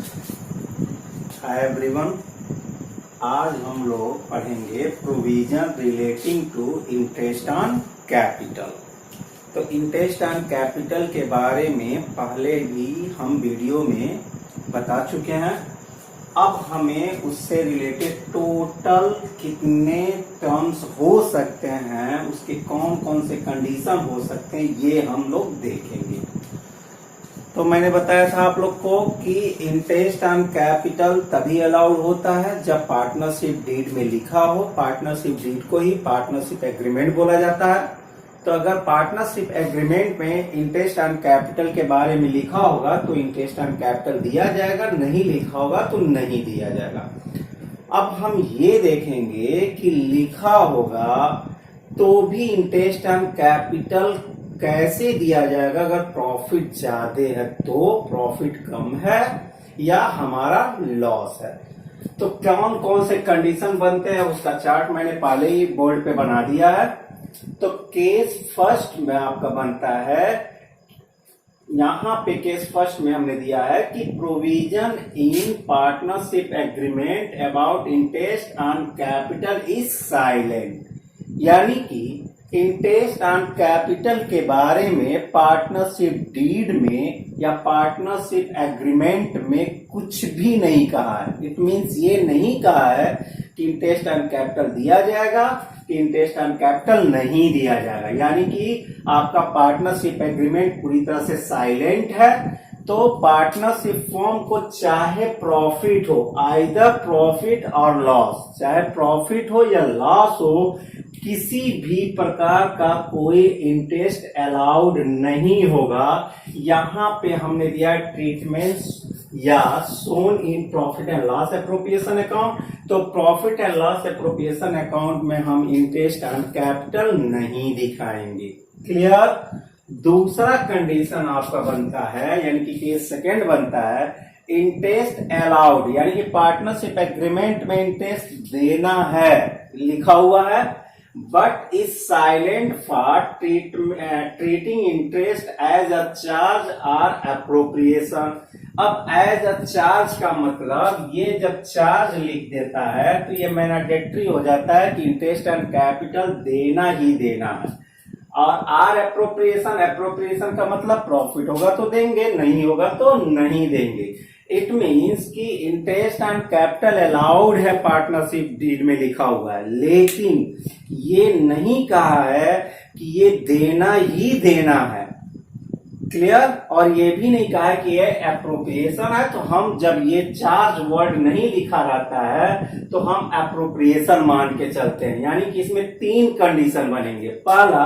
Hi everyone, आज हम लोग पढ़ेंगे provision relating to interest on capital. तो इंटरेस्ट ऑन कैपिटल के बारे में पहले भी हम वीडियो में बता चुके हैं। अब हमें उससे रिलेटेड टोटल कितने टर्म्स हो सकते हैं, उसके कौन कौन से कंडीशन हो सकते हैं, ये हम लोग देखेंगे। तो मैंने बताया था आप लोग को कि इंटरेस्ट ऑन कैपिटल तभी अलाउड होता है जब पार्टनरशिप डीड में लिखा हो। पार्टनरशिप डीड को ही पार्टनरशिप एग्रीमेंट बोला जाता है। तो अगर पार्टनरशिप एग्रीमेंट में इंटरेस्ट ऑन कैपिटल के बारे में लिखा होगा तो इंटरेस्ट ऑन कैपिटल दिया जाएगा, नहीं लिखा होगा तो नहीं दिया जाएगा। अब हम ये देखेंगे कि लिखा होगा तो भी इंटरेस्ट ऑन कैपिटल कैसे दिया जाएगा। अगर प्रॉफिट ज्यादा है तो प्रॉफिट कम है या हमारा लॉस है, तो कौन कौन से कंडीशन बनते हैं उसका चार्ट मैंने पहले ही बोर्ड पे बना दिया है। तो केस फर्स्ट में आपका बनता है, यहां पे केस फर्स्ट में हमने दिया है कि provision in partnership agreement about interest on capital is silent, यानी कि इंटरेस्ट ऑन कैपिटल के बारे में पार्टनरशिप डीड में या पार्टनरशिप एग्रीमेंट में कुछ भी नहीं कहा है। इट मीन्स ये नहीं कहा है कि इंटरेस्ट ऑन कैपिटल दिया जाएगा कि इंटरेस्ट ऑन कैपिटल नहीं दिया जाएगा, यानी कि आपका पार्टनरशिप एग्रीमेंट पूरी तरह से साइलेंट है। तो पार्टनरशिप फॉर्म को चाहे प्रॉफिट हो, आइदर प्रॉफिट और लॉस, चाहे प्रॉफिट हो या लॉस हो, किसी भी प्रकार का कोई इंटरेस्ट अलाउड नहीं होगा। यहां पे हमने दिया ट्रीटमेंट्स या shown in profit and loss appropriation account. तो profit and loss appropriation account में हम इंटरेस्ट ऑन कैपिटल नहीं दिखाएंगे। क्लियर। दूसरा कंडीशन आपका बनता है, यानी कि केस सेकेंड बनता है, इंटरेस्ट अलाउड, यानी कि पार्टनरशिप एग्रीमेंट में इंटरेस्ट देना है, लिखा हुआ है, but is silent for treating interest as a charge और एप्रोप्रिएशन। अब एज अ चार्ज का मतलब ये जब चार्ज लिख देता है तो ये मैंडेटरी हो जाता है कि इंटरेस्ट ऑन कैपिटल देना ही देना है। और आर एप्रोप्रिएशन, एप्रोप्रिएशन का मतलब प्रॉफिट होगा तो देंगे, नहीं होगा तो नहीं देंगे। इट मीन्स कि इंटरेस्ट ऑन कैपिटल अलाउड है, पार्टनरशिप डीड में लिखा हुआ है, लेकिन ये नहीं कहा है कि ये देना ही देना है। क्लियर। और ये भी नहीं कहा है कि ये एप्रोप्रिएशन है। तो हम जब ये चार्ज वर्ड नहीं लिखा रहता है तो हम एप्रोप्रिएशन मान के चलते हैं, यानी कि इसमें तीन कंडीशन बनेंगे। पहला,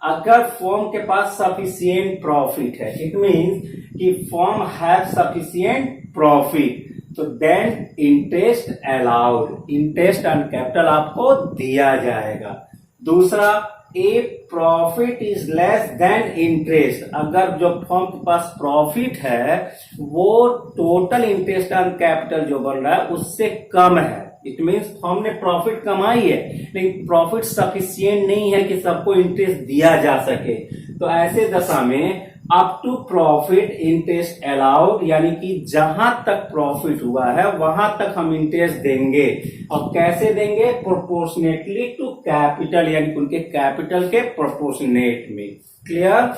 अगर फर्म के पास सफिशिएंट प्रॉफिट है, इट मीन्स कि फर्म हैव सफिशिएंट प्रॉफिट, तो then interest allowed, interest on capital आपको दिया जाएगा। दूसरा, a profit is less than interest, अगर जो फर्म के पास प्रॉफिट है वो टोटल इंटरेस्ट ऑन कैपिटल जो बन रहा है उससे कम है। इट मीन्स फर्म ने प्रॉफिट कमाई है लेकिन प्रॉफिट सफिशिएंट नहीं है कि सबको इंटरेस्ट दिया जा सके। तो ऐसे दशा में up to profit interest allowed, यानी कि जहां तक प्रॉफिट हुआ है वहां तक हम इंटरेस्ट देंगे। और कैसे देंगे? प्रोपोर्शनेटली टू कैपिटल, यानी कि उनके कैपिटल के प्रोपोर्शनेट में। क्लियर।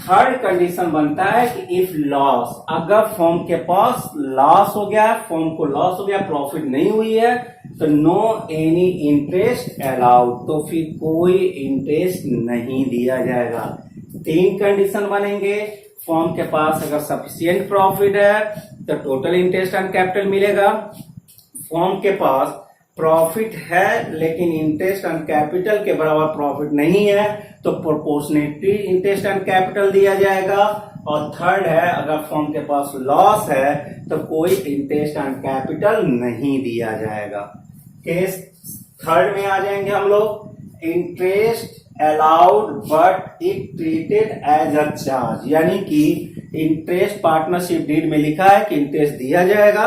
थर्ड कंडीशन बनता है कि इफ लॉस, अगर फर्म के पास लॉस हो गया, फर्म को लॉस हो गया, प्रॉफिट नहीं हुई है, तो नो एनी इंटरेस्ट अलाउड, तो फिर कोई इंटरेस्ट नहीं दिया जाएगा। तीन कंडीशन बनेंगे। फर्म के पास अगर सफिशिएंट प्रॉफिट है तो टोटल इंटरेस्ट ऑन कैपिटल मिलेगा। फर्म के पास प्रॉफिट है लेकिन इंटरेस्ट ऑन कैपिटल के बराबर प्रॉफिट नहीं है तो प्रोपोर्शनेटली इंटरेस्ट ऑन कैपिटल दिया जाएगा। और थर्ड है, अगर फर्म के पास लॉस है तो कोई इंटरेस्ट ऑन कैपिटल नहीं दिया जाएगा। केस थर्ड में आ जाएंगे हम लोग, interest allowed but it treated as a charge, यानी कि इंटरेस्ट पार्टनरशिप डीड में लिखा है कि इंटरेस्ट दिया जाएगा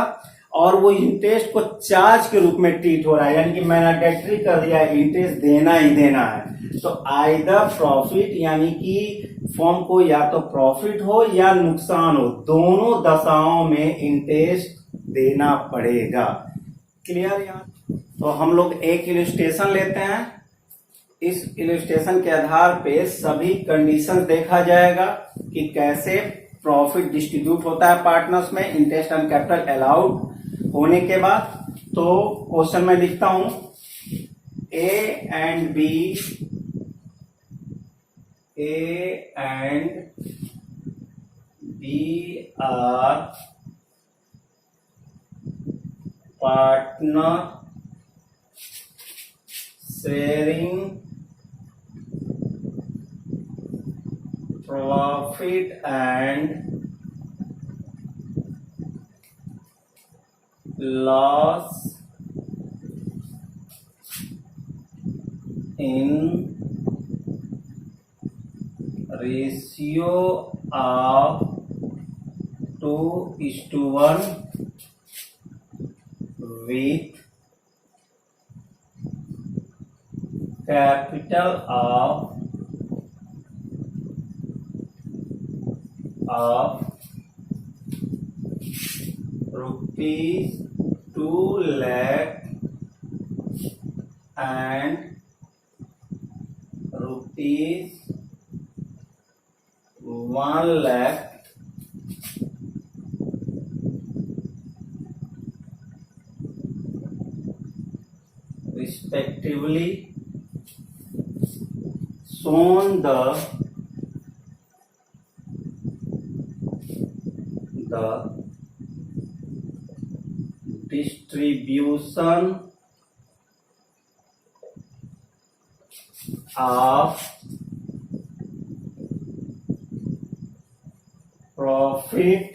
और वो इंटरेस्ट को चार्ज के रूप में ट्रीट हो रहा है, यानी कि मैंडेटरी कर दिया है, इंटरेस्ट देना ही देना है। तो आइदर प्रॉफिट, यानी कि फर्म को या तो प्रॉफिट हो या नुकसान हो, दोनों दशाओं में इंटरेस्ट देना पड़ेगा। क्लियर यार? तो हम लोग एक इलस्ट्रेशन लेते हैं। इस इलस्ट्रेशन के आधार पे सभी कंडीशन देखा जाएगा कि कैसे प्रॉफिट डिस्ट्रीब्यूट होता है पार्टनर्स में इंटरेस्ट एंड कैपिटल अलाउड होने के बाद। तो क्वेश्चन में लिखता हूं, A and B are partner sharing profit and loss in ratio of 2:1 with capital of rupees 2 lakh and rupees 1 lakh respectively shown the distribution of profit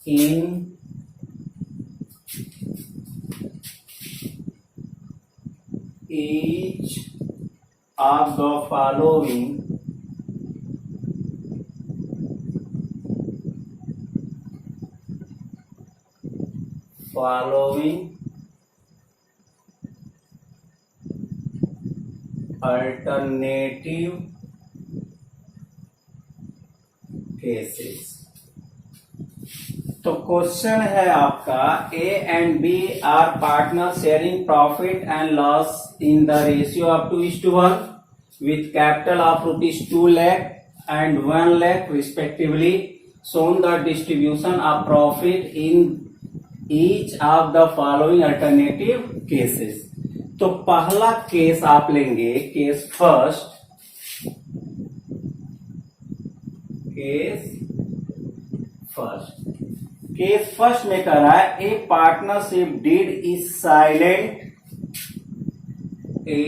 in each of the following alternative cases। तो question है आपका, A and B are partner sharing profit and loss in the ratio of 2:1 with capital of rupees 2 lakh and 1 lakh respectively, shown the distribution of profit in each of the following alternative cases। तो पहला case आप लेंगे, case first में कह रहा है, a partnership deed is silent, a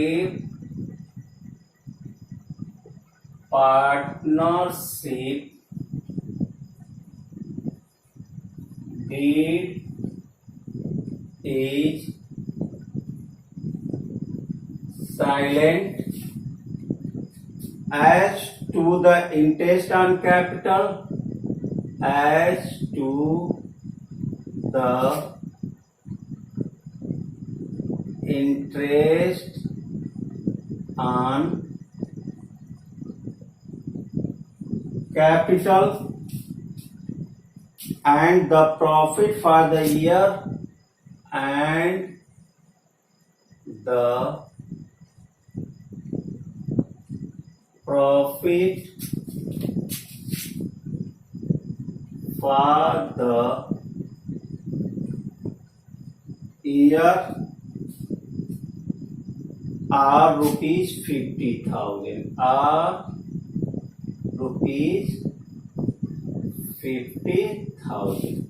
partnership deed is silent as to the interest on capital, as to the interest on capital and the profit for the year and the profit for the year are rupees 50,000, are rupees 50,000।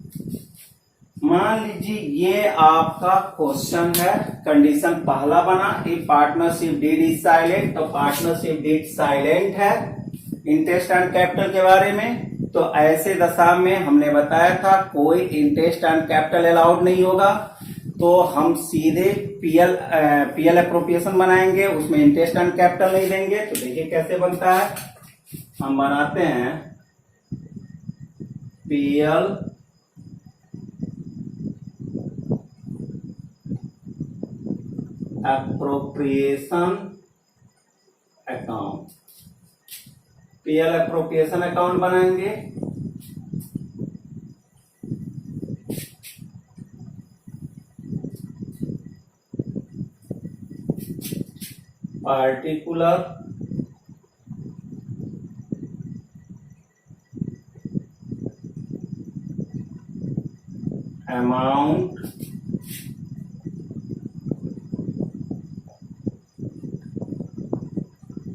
मान लीजिए ये आपका question है, condition पहला बना, a partnership deed is silent, तो partnership deed silent है interest and capital के बारे में। तो ऐसे दशा में हमने बताया था कोई इंटरेस्ट एंड कैपिटल अलाउड नहीं होगा, तो हम सीधे पीएल एप्रोप्रिएशन बनाएंगे, उसमें इंटरेस्ट एंड कैपिटल नहीं देंगे। तो देखिए कैसे बनता है, हम बनाते हैं PL appropriation account, PL appropriation account बनाएंगे। Particular amount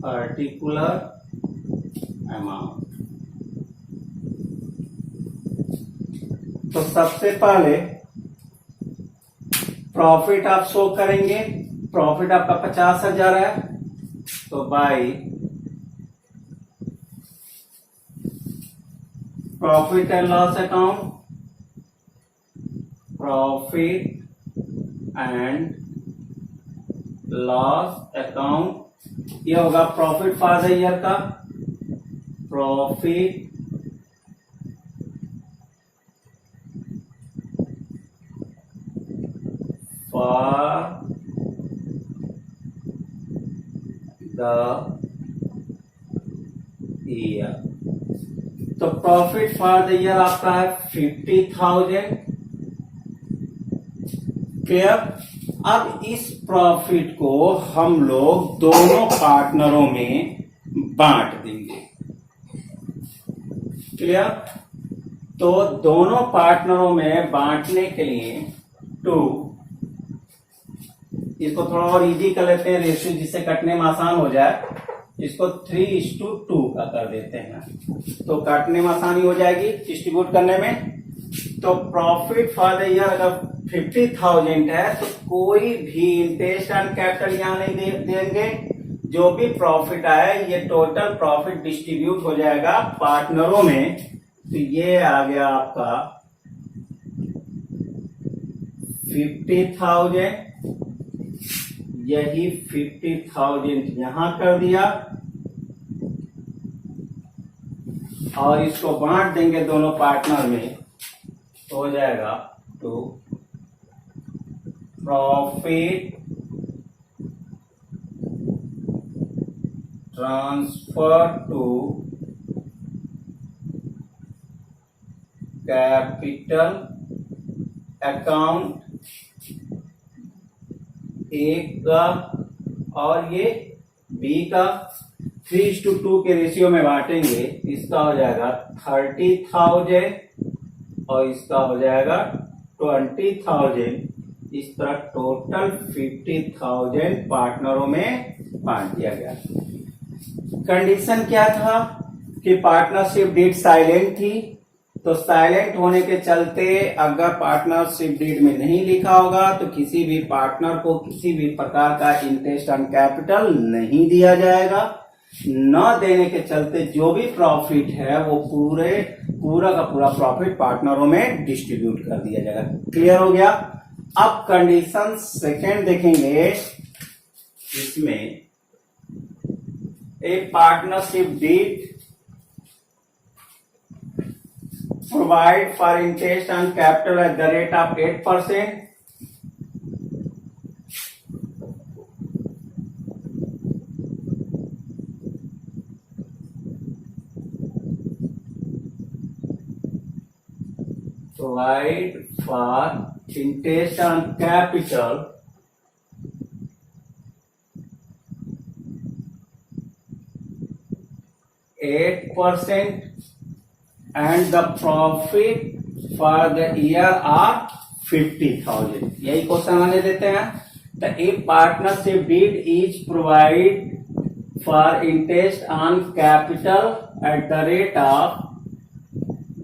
particular amount। तो सबसे पहले प्रॉफिट आप शो करेंगे। प्रॉफिट आपका 50,000 है, तो by profit and loss account, profit and loss account, ये होगा प्रॉफिट फॉर द ईयर का, प्रॉफिट फॉर द ईयर। तो प्रॉफिट फॉर द ईयर आपका है 50,000। क्लियर। अब इस प्रॉफिट को हम लोग दोनों पार्टनरों में बांट देंगे। क्लियर। तो दोनों पार्टनरों में बांटने के लिए 2, इसको थोड़ा और इजी कर लेते हैं रेशियो, जिससे कटने में आसान हो जाए। इसको 3:2 का कर देते हैं, तो काटने में आसानी हो जाएगी डिस्ट्रीब्यूट करने में। तो प्रॉफिट फॉर द ईयर अगर 50,000 है तो कोई भी इंटरेस्ट एंड कैपिटल यहां नहीं देंगे। जो भी प्रॉफिट आए ये टोटल प्रॉफिट डिस्ट्रीब्यूट हो जाएगा पार्टनरों में। तो ये आ गया आपका 50,000, यही 50,000 यहां कर दिया और इसको बांट देंगे दोनों पार्टनर में, तो हो जाएगा 2 profit transfer to capital account, एक का और ये बी का 3:2 के रेशियो में बांटेंगे। इसका हो जाएगा 30,000 और इसका हो जाएगा 20,000। इस तरह टोटल 50,000 पार्टनरों में बांट दिया गया। कंडीशन क्या था कि पार्टनरशिप डीड साइलेंट थी, तो साइलेंट होने के चलते अगर पार्टनरशिप डीड में नहीं लिखा होगा तो किसी भी पार्टनर को किसी भी प्रकार का इंटरेस्ट ऑन कैपिटल नहीं दिया जाएगा। न देने के चलते जो भी प्रॉफिट है वो पूरा का पूरा प्रॉफिट पार्टनरों में डिस्ट्रीब्यूट कर दिया जाएगा। क्लियर हो गया। अब कंडीशन सेकेंड देखेंगे। इसमें एक partnership deed provide for interest on capital at the rate of 8%, provide for interest on capital at 8% and the profit for the year are 50,000। यही क्वेश्चन आने देते हैं। The if partnership deed is provide for interest on capital at the rate of,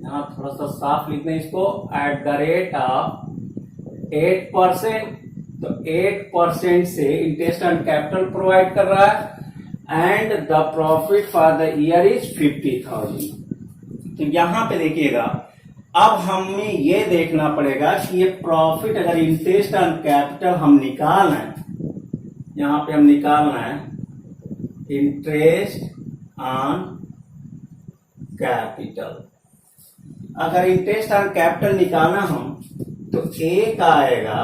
यहाँ थोड़ा सा साफ लिखते हैं इसको, at the rate of 8%, तो 8% से इंटरेस्ट ऑन कैपिटल प्रोवाइड कर रहा है and the profit for the year is 50,000। तो यहां पे देखिएगा, अब हमें ये देखना पड़ेगा कि ये प्रॉफिट अगर इंटरेस्ट ऑन कैपिटल हम निकालना है, यहां पे हम निकालना है इंटरेस्ट ऑन कैपिटल। अगर इंटरेस्ट ऑन कैपिटल निकालना हम तो एक आएगा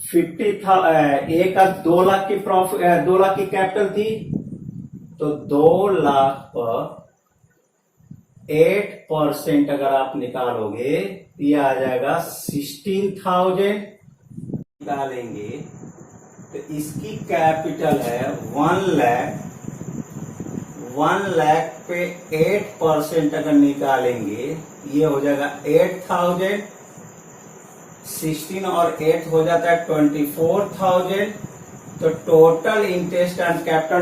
ए का 2 लाख की प्रॉफिट 2 लाख की कैपिटल थी, तो 2 लाख पर 8% अगर आप निकालोगे ये आ जाएगा 16,000 निकालेंगे। तो इसकी कैपिटल है 1 लाख। 1 लाख पे 8% अगर निकालेंगे ये हो जाएगा 8,000। 16 और 8 हो जाता है 24,000। तो टोटल इंटरेस्ट एंड कैपिटल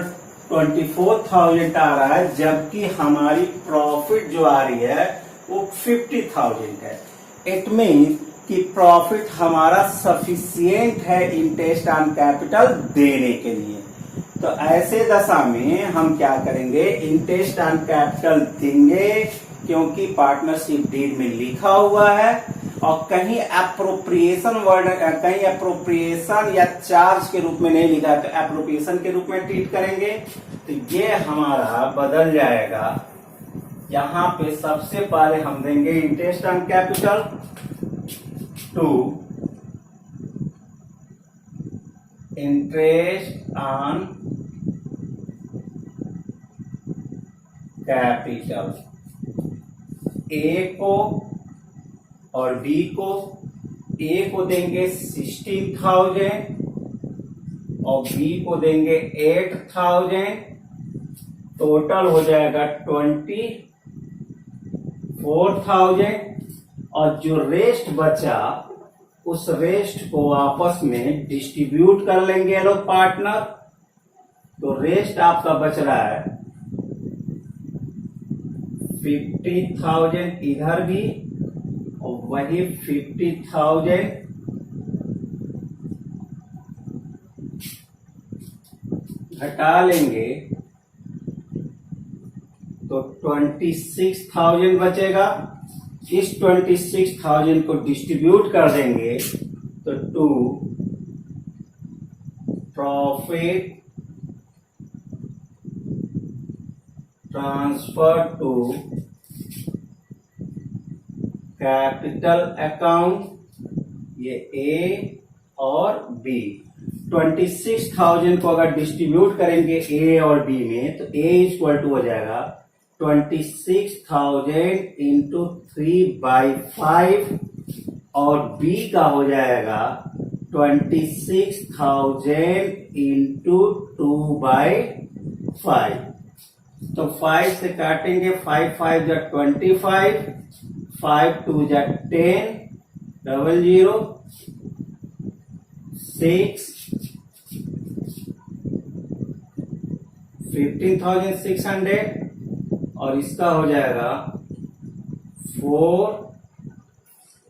24,000 आ रहा है, जबकि हमारी प्रॉफिट जो आ रही है वो 50,000 है। इट मीन कि प्रॉफिट हमारा सफिशियंट है इंटरेस्ट ऑन कैपिटल देने के लिए। तो ऐसे दशा में हम क्या करेंगे, इंटरेस्ट ऑन कैपिटल देंगे, क्योंकि पार्टनरशिप डीड में लिखा हुआ है। और कहीं एप्रोप्रिएशन वर्ड, कहीं एप्रोप्रिएशन या चार्ज के रूप में नहीं लिखा है, तो एप्रोप्रिएशन के रूप में ट्रीट करेंगे। तो ये हमारा बदल जाएगा। यहां पे सबसे पहले हम देंगे interest on capital to interest on capital. A को और बी को, ए को देंगे 16,000 और बी को देंगे 8,000। टोटल हो जाएगा 24,000। और जो रेस्ट बचा उस रेस्ट को आपस में डिस्ट्रीब्यूट कर लेंगे लोग पार्टनर। तो रेस्ट आपका बच रहा है 50,000 इधर भी, और वही 50,000 घटा लेंगे तो 26,000 बचेगा। इस 26,000 को डिस्ट्रीब्यूट कर देंगे तो two profit transfer to capital account, ये ए और बी। 26,000 को अगर डिस्ट्रीब्यूट करेंगे ए और बी में, तो ए इक्वल टू हो जाएगा 26,000 इंटू 3/5 और बी का हो जाएगा 26,000 इंटू 2/5। तो 5 से काटेंगे, 5 5 जा 25, 5 2 जा 10, 00 6 15,600 और इसका हो जाएगा 4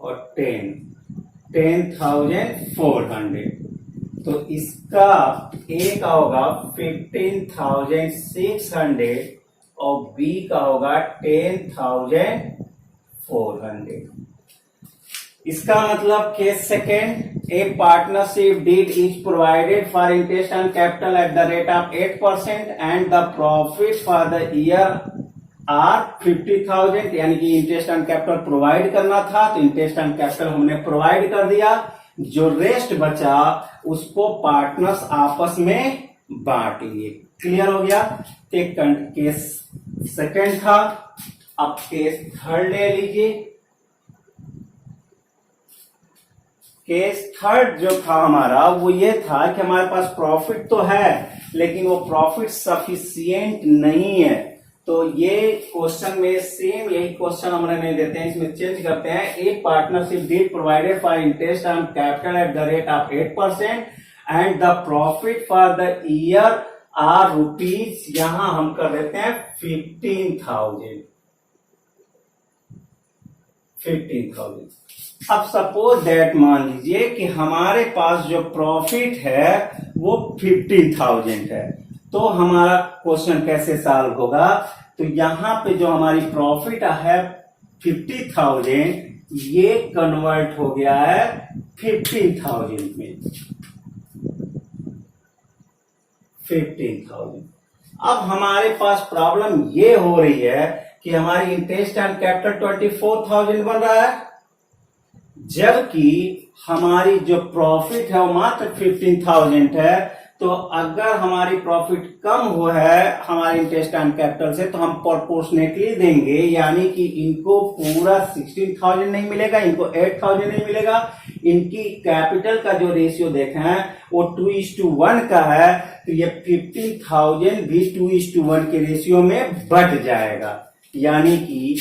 और 10,400। तो इसका ए का होगा 15,600 और बी का होगा 10,400। इसका मतलब case second, a partnership deed is provided for interest on capital at the rate of 8% and the profit for the year are 50,000। यानी कि इंटरेस्ट ऑन कैपिटल प्रोवाइड करना था, तो इंटरेस्ट ऑन कैपिटल हमने प्रोवाइड कर दिया। जो रेस्ट बचा उसको पार्टनर्स आपस में बांट लिए। क्लियर हो गया। केस सेकंड था। अब केस थर्ड ले लीजिए। केस थर्ड जो था हमारा वो ये था कि हमारे पास प्रॉफिट तो है, लेकिन वो प्रॉफिट सफिशिएंट नहीं है। तो ये क्वेश्चन में सेम यही क्वेश्चन हम नहीं देते हैं, इसमें चेंज करते हैं। A partnership deed provided for interest on capital at the rate of 8% and the profit for the year are rupees, यहां हम कर देते हैं 15,000। अब सपोज दैट मान लीजिए कि हमारे पास जो प्रॉफिट है वो 15,000 है। तो हमारा क्वेश्चन कैसे सॉल्व होगा, तो यहां पे जो हमारी प्रॉफिट है 50,000, ये कन्वर्ट हो गया है 15,000 में। 15,000। अब हमारे पास प्रॉब्लम ये हो रही है कि हमारी इंटरेस्ट ऑन कैपिटल 24,000 बन रहा है, जबकि हमारी जो प्रॉफिट है वो मात्र 15,000 है। तो अगर हमारी प्रॉफिट कम हुआ है हमारे इंटरेस्ट ऑन कैपिटल से तो हम प्रोपोर्शनेटली देंगे, यानी कि इनको पूरा 16,000 नहीं मिलेगा, इनको 8,000 नहीं मिलेगा। इनकी कैपिटल का जो रेशियो देखें वो 2:1 का है, तो ये 15,000 भी 2:1 के रेशियो में बढ़ जाएगा। यानी कि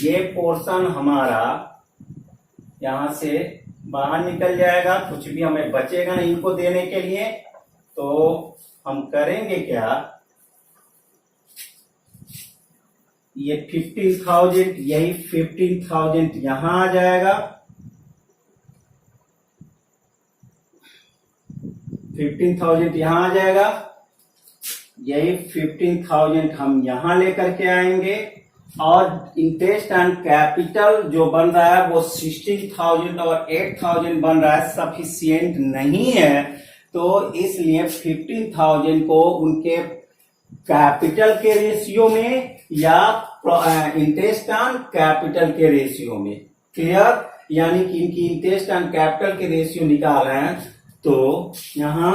ये पोर्शन हमारा यहां से बाहर निकल जाएगा, कुछ भी हमें बचेगा नहीं इनको देने के लिए। तो हम करेंगे क्या, ये 15,000 यही 15,000 यहां आ जाएगा, 15,000 यहां आ जाएगा, यही 15,000 हम यहां लेकर के आएंगे। और इंटरेस्ट ऑन कैपिटल जो बन रहा है वो 16,000 और 8,000 बन रहा है, सफिशियंट नहीं है। तो इसलिए 15,000 को उनके कैपिटल के रेशियो में या इंटरेस्ट ऑन कैपिटल के रेशियो में, क्लियर। यानी कि इनकी इंटरेस्ट ऑन कैपिटल के रेशियो निकाल रहे हैं, तो यहां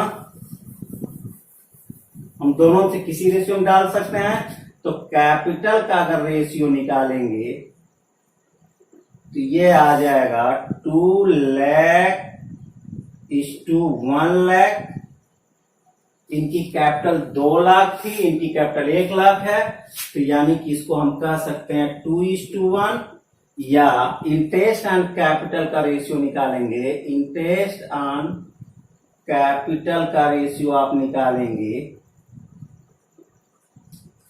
हम दोनों से किसी रेशियो में डाल सकते हैं। तो कैपिटल का अगर रेशियो निकालेंगे तो ये आ जाएगा 2 लाख इस टू 1 लाख। इनकी कैपिटल 2 लाख थी, इनकी कैपिटल 1 लाख है, तो यानी कि इसको हम कह सकते हैं 2:1। या इंटरेस्ट ऑन कैपिटल का रेशियो निकालेंगे, इंटरेस्ट ऑन कैपिटल का रेशियो आप निकालेंगे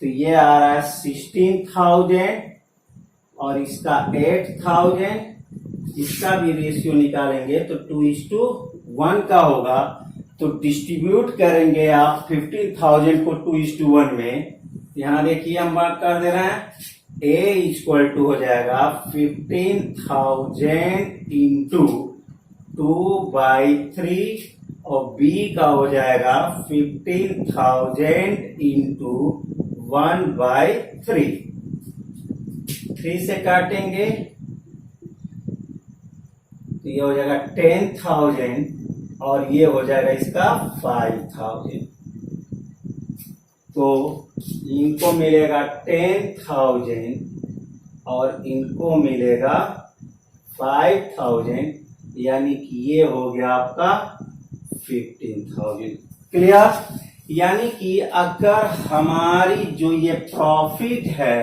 तो ये आ रहा है 16,000 और इसका 8,000, इसका भी रेशियो निकालेंगे तो 2:1 का होगा। तो डिस्ट्रीब्यूट करेंगे आप 15,000 को 2:1 में। यहां देखिए हम बात कर दे रहे हैं, A इक्वल टू हो जाएगा 15,000 इंटू 2/3 और B का हो जाएगा 15,000 इंटू 1/3। 3 से काटेंगे तो ये हो जाएगा 10,000 और ये हो जाएगा इसका 5,000। तो इनको मिलेगा 10,000 और इनको मिलेगा 5,000, यानी कि ये हो गया आपका 15,000। क्लियर। यानी कि अगर हमारी जो ये प्रॉफिट है,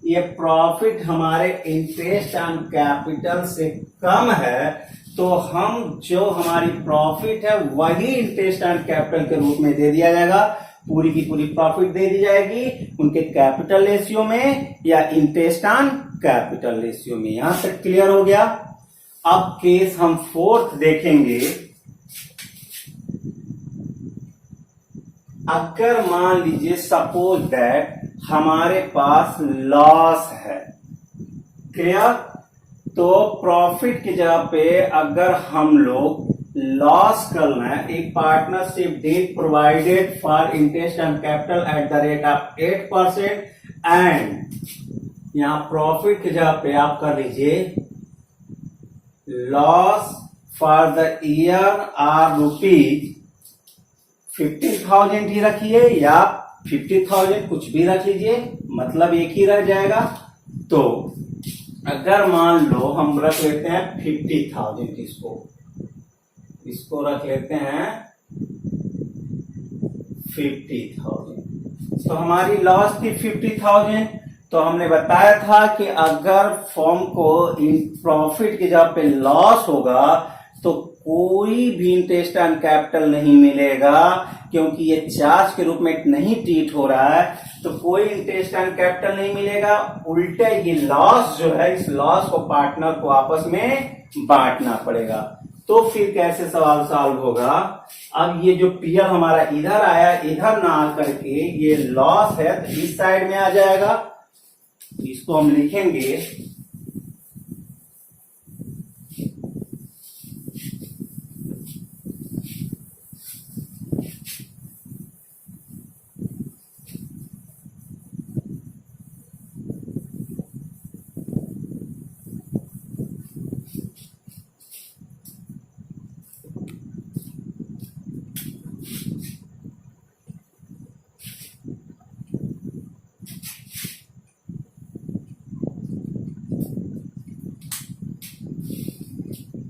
ये प्रॉफिट हमारे इंटरेस्ट ऑन कैपिटल से कम है, तो हम जो हमारी प्रॉफिट है वही इंटरेस्ट ऑन कैपिटल के रूप में दे दिया जाएगा। पूरी की पूरी प्रॉफिट दे दी जाएगी उनके कैपिटल रेशियो में या इंटरेस्ट ऑन कैपिटल रेशियो में। यहां तक क्लियर हो गया। अब केस हम 4th देखेंगे। अगर मान लीजिए सपोज दैट हमारे पास लॉस है, क्लियर। तो प्रॉफिट की जगह पे अगर हम लोग लॉस कर रहे हैं, एक partnership deed provided for interest on capital at the rate of 8% and यहां प्रॉफिट की जगह पे आप कर लीजिए loss for the year are rupees 15,000 ही रखिए या 50,000 कुछ भी रख लीजिए, मतलब एक ही रह जाएगा। तो अगर मान लो हम रख लेते हैं 50,000, इसको रख लेते हैं 50,000। तो हमारी लॉस थी 50,000। तो हमने बताया था कि अगर फर्म को इन प्रॉफिट की जगह पे लॉस होगा तो कोई भी इंटरेस्ट ऑन कैपिटल नहीं मिलेगा, क्योंकि ये चार्ज के रूप में नहीं ट्रीट हो रहा है, तो कोई इंटरेस्ट ऑन कैपिटल नहीं मिलेगा। उल्टे ये लॉस जो है, इस लॉस को पार्टनर को आपस में बांटना पड़ेगा। तो फिर कैसे सवाल सॉल्व होगा। अब ये जो पीएल हमारा इधर आया, इधर ना आकर के ये लॉस है तो इस साइड में आ जाएगा। इसको हम लिखेंगे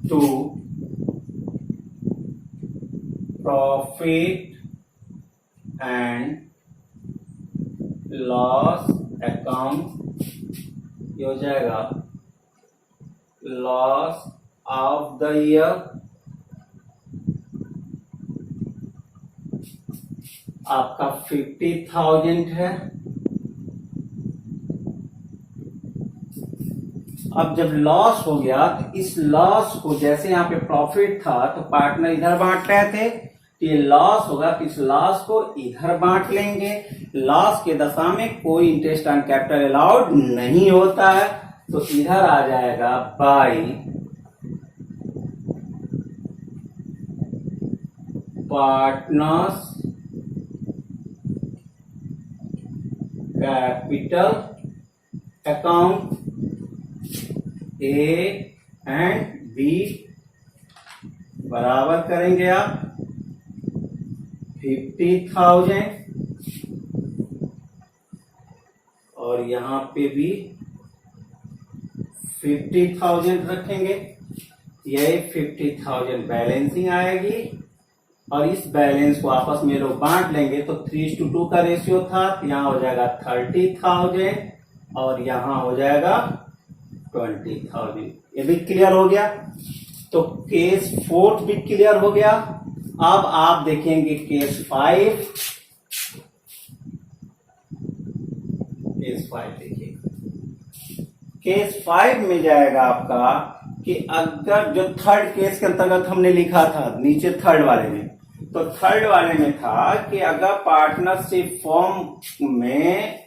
to profit and loss account, ये हो जाएगा लॉस ऑफ द ईयर, आपका 50,000 है। अब जब लॉस हो गया तो इस लॉस को, जैसे यहाँ पे प्रॉफिट था तो पार्टनर इधर बांट रहे थे, तो ये लॉस होगा तो इस लॉस को इधर बांट लेंगे। लॉस के दशा में कोई इंटरेस्ट ऑन कैपिटल अलाउड नहीं होता है, तो इधर आ जाएगा by partners capital account A and B बराबर करेंगे आप 50,000 और यहां पे भी 50,000 रखेंगे। यही 50,000 बैलेंसिंग आएगी और इस बैलेंस को आपस में लोग बांट लेंगे, तो 3:2 का रेशियो था, तो यहां हो जाएगा 30,000 और यहां हो जाएगा 20,000। ये भी क्लियर हो गया। तो केस 4 भी क्लियर हो गया। अब आप देखेंगे केस 5। केस 5 देखिए, केस 5 में जाएगा आपका कि अगर जो थर्ड केस के अंतर्गत हमने लिखा था नीचे थर्ड वाले में, तो थर्ड वाले में था कि अगर पार्टनरशिप फॉर्म में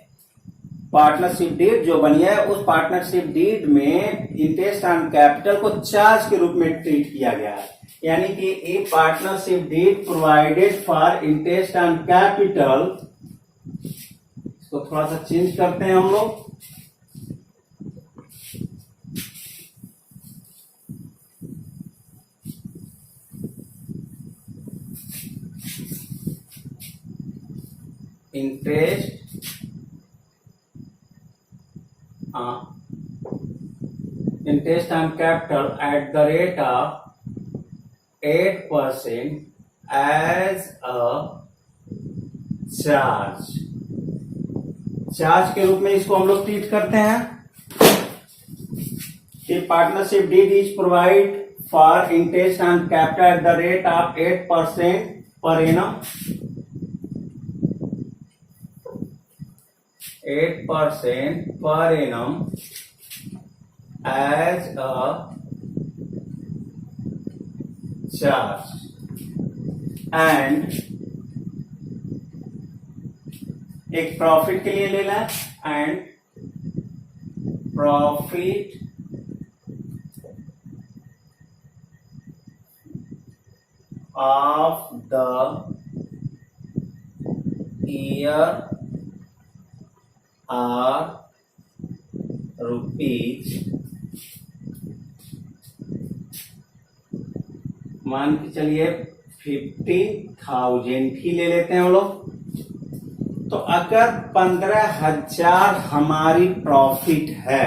पार्टनरशिप डीड जो बनी है, उस पार्टनरशिप डीड में इंटरेस्ट ऑन कैपिटल को चार्ज के रूप में ट्रीट किया गया है, यानी कि a partnership deed provided for interest on capital. इसको थोड़ा सा चेंज करते हैं हम लोग। Interest interest on capital at the rate of 8% as a charge। Charge के रूप में इसको हम लोग ट्रीट करते हैं कि partnership deed is provide for interest on capital at the rate of 8% per annum, 8% per annum as a charge and एक प्रॉफिट के लिए लेना and profit of the year are rupees, मान के चलिए 50,000 ही ले लेते हैं हम लोग। तो अगर 15,000 हमारी प्रॉफिट है,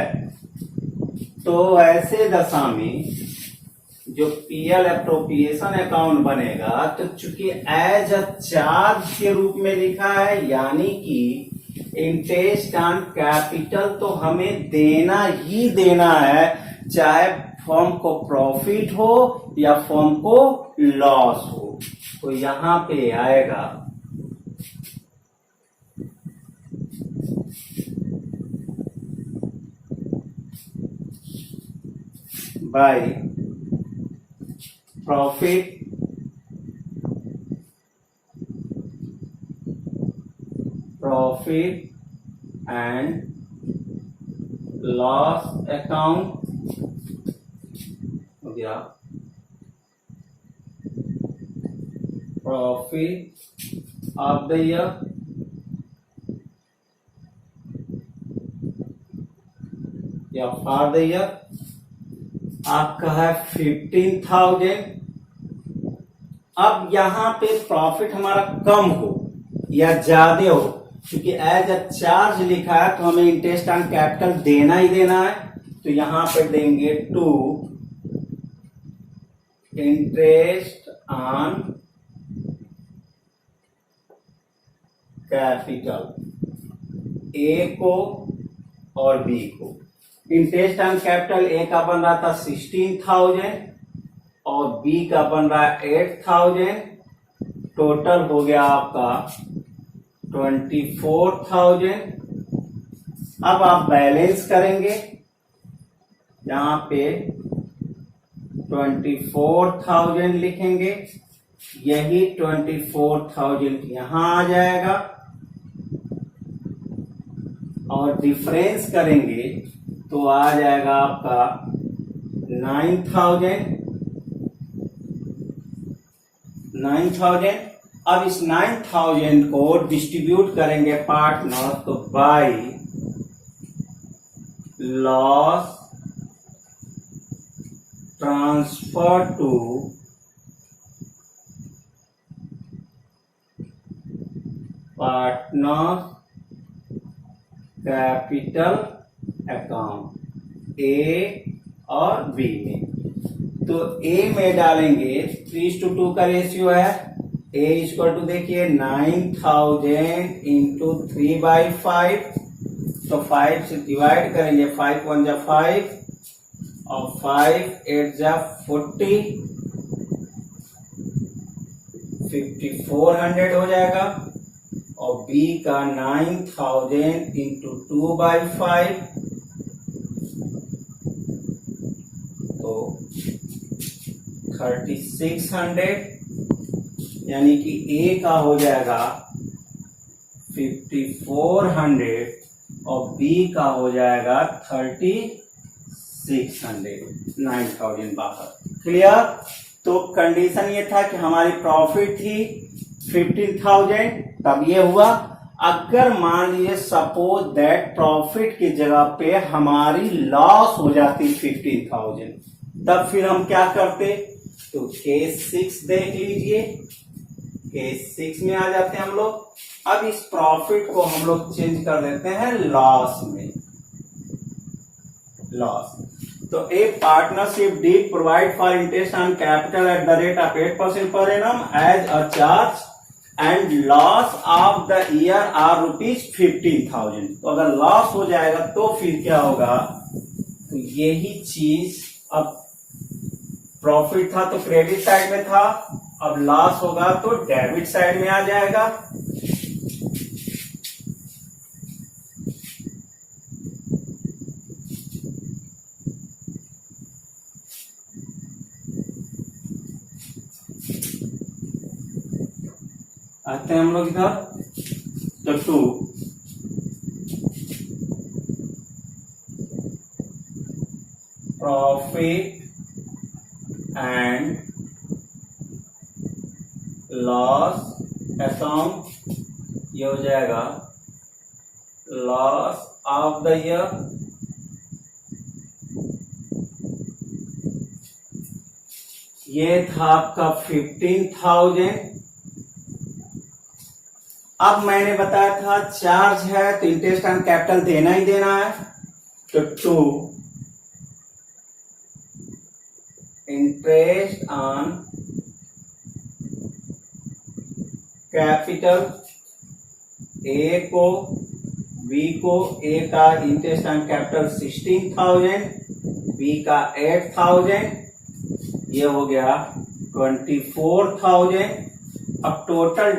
तो ऐसे दशा में जो पीएल एप्रोप्रिएशन अकाउंट बनेगा, तो चूंकि एज अ चार्ज के रूप में लिखा है, यानी कि इंटरेस्ट ऑन कैपिटल तो हमें देना ही देना है, चाहे फर्म को प्रॉफिट हो या फर्म को लॉस हो। तो यहां पे आएगा by profit and loss account हो गया, प्रॉफिट ऑफ द ईयर या फॉर द ईयर आपका है 15,000। अब यहां पे प्रॉफिट हमारा कम हो या ज्यादा हो, क्योंकि एज अ चार्ज लिखा है तो हमें इंटरेस्ट ऑन कैपिटल देना ही देना है, तो यहां पर देंगे 2 इंटरेस्ट ऑन कैपिटल, ए को और बी को। इंटरेस्ट ऑन कैपिटल ए का बन रहा था 16,000 और बी का बन रहा है 8,000। टोटल हो गया आपका 24,000। अब आप बैलेंस करेंगे, यहां पे 24,000 लिखेंगे, यही 24,000 यहां आ जाएगा और डिफरेंस करेंगे तो आ जाएगा आपका 9,000। अब इस 9,000 को डिस्ट्रीब्यूट करेंगे पार्टनर, तो by loss transfer to partner capital account, A और बी में। तो ए में डालेंगे 3:2 का रेशियो है। ए इक्वल टू देखिए 9,000 इंटू 3/5, तो 5 से डिवाइड करेंगे, 5 1 जा 5 और 5 8 जा 40, 5,400 हो जाएगा। और बी का 9,000 इंटू 2/5, तो 3,600, यानी कि ए का हो जाएगा 5,400 और बी का हो जाएगा 3,600, 9,000 बाहर। क्लियर? तो कंडीशन ये था कि हमारी प्रॉफिट थी 15,000, तब ये हुआ। अगर मान लीजिए सपोज दैट प्रॉफिट की जगह पे हमारी लॉस हो जाती 15,000, तब फिर हम क्या करते? तो केस 6 देख लीजिए, केस 6 में आ जाते हैं हम लोग। अब इस प्रॉफिट को हम लोग चेंज कर देते हैं लॉस में, लॉस। तो a partnership deed provide for interest on capital at the rate of 8% per annum as a charge and loss of the year are ₹15,000। तो अगर लॉस हो जाएगा तो फिर क्या होगा? तो यही चीज, अब प्रॉफिट था तो क्रेडिट साइड में था, अब लॉस होगा तो डेबिट साइड में आ जाएगा। आते हैं हम लोग इधर, तो 2 प्रॉफिट एंड लॉस अकाउंट, ये हो जाएगा लॉस ऑफ द ईयर, ये था आपका 15,000। अब मैंने बताया था चार्ज है तो इंटरेस्ट ऑन कैपिटल देना ही देना है, तो 2 इंटरेस्ट ऑन कैपिटल, ए को बी को, ए का इंटरेस्ट ऑन कैपिटल 16,000, बी का 8,000, ये हो गया 24,000। अब टोटल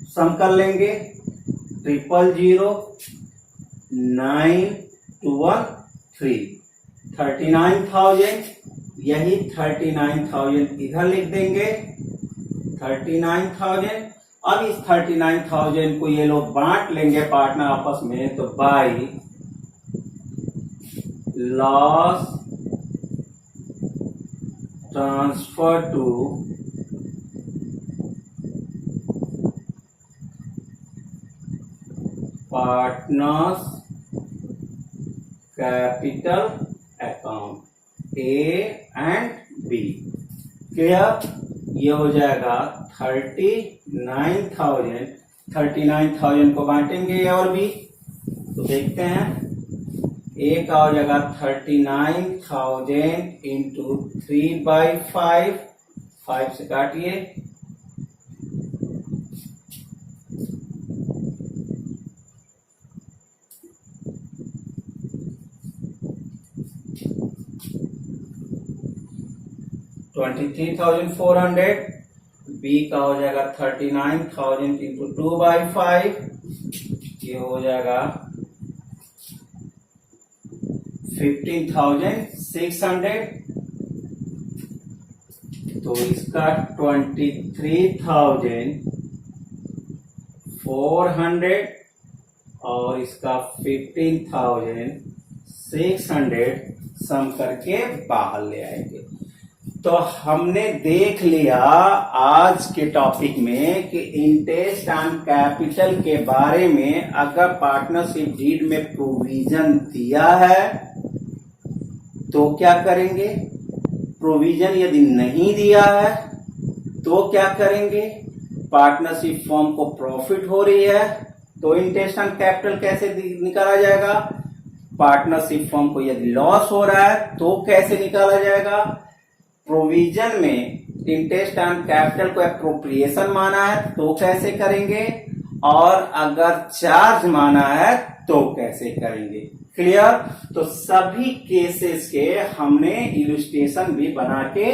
सम कर लेंगे, 000,923, 39,000, यही 39,000 इधर लिख देंगे, 39,000। अब इस 39,000 को ये लोग बांट लेंगे पार्टनर आपस में, तो by loss transfer to partners capital account, A and B. Clear? ये हो जाएगा 39,000 को बांटेंगे ए और बी, तो देखते हैं ए का हो जाएगा 39,000 इंटू 3/5, 5 से काटिए, 23,400। बी का हो जाएगा 39,000 इंटू 2/5, ये हो जाएगा 15,600। तो इसका 23,400 और इसका 15,600 सम करके बाहर ले आएंगे। तो हमने देख लिया आज के टॉपिक में कि इंटरेस्ट ऑन कैपिटल के बारे में अगर पार्टनरशिप डीड में प्रोविजन दिया है तो क्या करेंगे, प्रोविजन यदि नहीं दिया है तो क्या करेंगे, पार्टनरशिप फॉर्म को प्रॉफिट हो रही है तो इंटरेस्ट ऑन कैपिटल कैसे निकाला जाएगा, पार्टनरशिप फॉर्म को यदि लॉस हो रहा है तो कैसे निकाला जाएगा, प्रोविजन में इंटरेस्ट ऑन कैपिटल को एप्रोप्रिएशन माना है तो कैसे करेंगे, और अगर चार्ज माना है तो कैसे करेंगे। क्लियर। तो सभी केसेस के हमने इलस्ट्रेशन भी बना के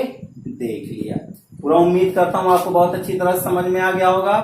देख लिया। पूरा उम्मीद करता हूं आपको बहुत अच्छी तरह समझ में आ गया होगा।